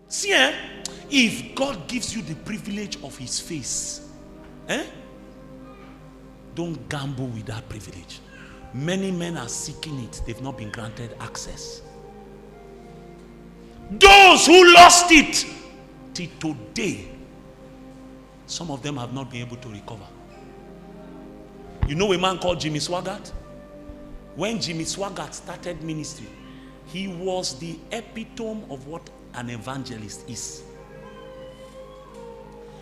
See, if God gives you the privilege of his face, don't gamble with that privilege. Many men are seeking it. They've not been granted access. Those who lost it till today, some of them have not been able to recover. You know a man called Jimmy Swaggart? When Jimmy Swaggart started ministry, he was the epitome of what an evangelist is.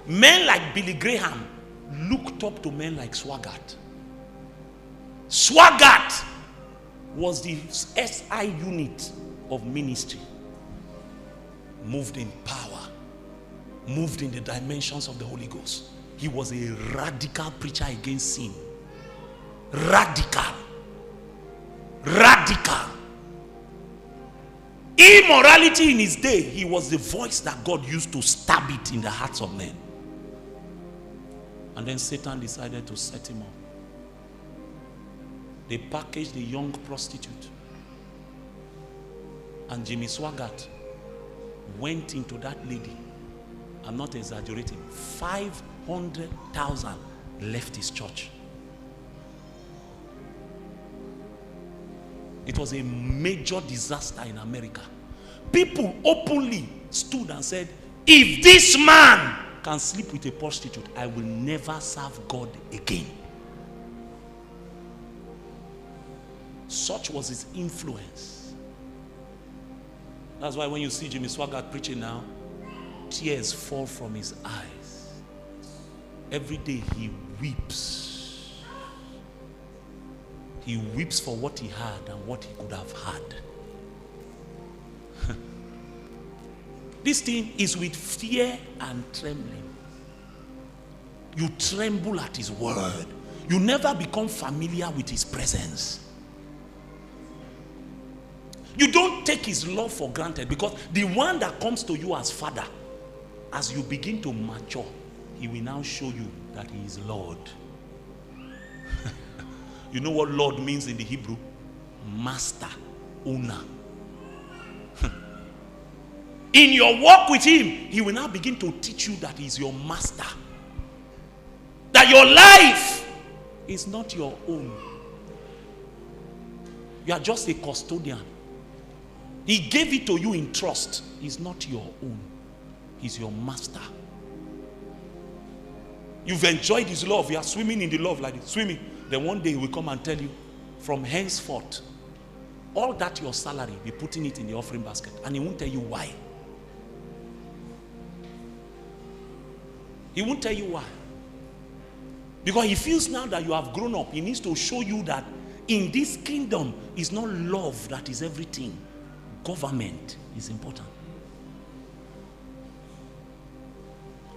Men like Billy Graham looked up to men like Swaggart. Swaggart was the SI unit of ministry. Moved in power, moved in the dimensions of the Holy Ghost. He was a radical preacher against sin. Radical. Immorality in his day, he was the voice that God used to stab it in the hearts of men. And then Satan decided to set him up. They packaged a young prostitute. And Jimmy Swaggart went into that lady. I'm not exaggerating. 500,000 left his church. It was a major disaster in America. People openly stood and said, if this man can sleep with a prostitute, I will never serve God again. Such was his influence. That's why when you see Jimmy Swaggart preaching now, tears fall from his eyes. Every day he weeps. He weeps for what he had and what he could have had. This thing is with fear and trembling. You tremble at his word. You never become familiar with his presence. You don't take his love for granted, because the one that comes to you as Father, as you begin to mature, he will now show you that he is Lord. You know what Lord means in the Hebrew? Master, owner. In your walk with him, he will now begin to teach you that he is your master. That your life is not your own. You are just a custodian. He gave it to you in trust. It's not your own. He's your master. You've enjoyed his love. You are swimming in the love like this. Swimming. Then one day he will come and tell you, from henceforth, all that your salary, be putting it in the offering basket. And he won't tell you why. He won't tell you why. Because he feels now that you have grown up. He needs to show you that in this kingdom, it's not love that is everything. Government is important.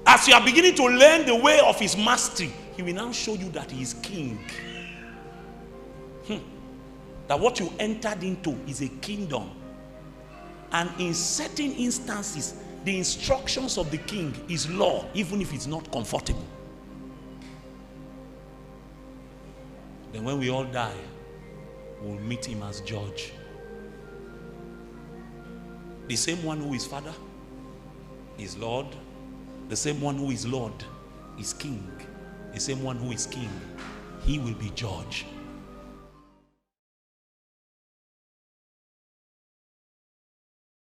As you are beginning to learn the way of his mastery, he will now show you that he is king. That what you entered into is a kingdom. And in certain instances, the instructions of the king is law, even if it's not comfortable. Then when we all die, we'll meet him as judge. The same one who is Father is Lord. The same one who is Lord is King. The same one who is King, he will be judge.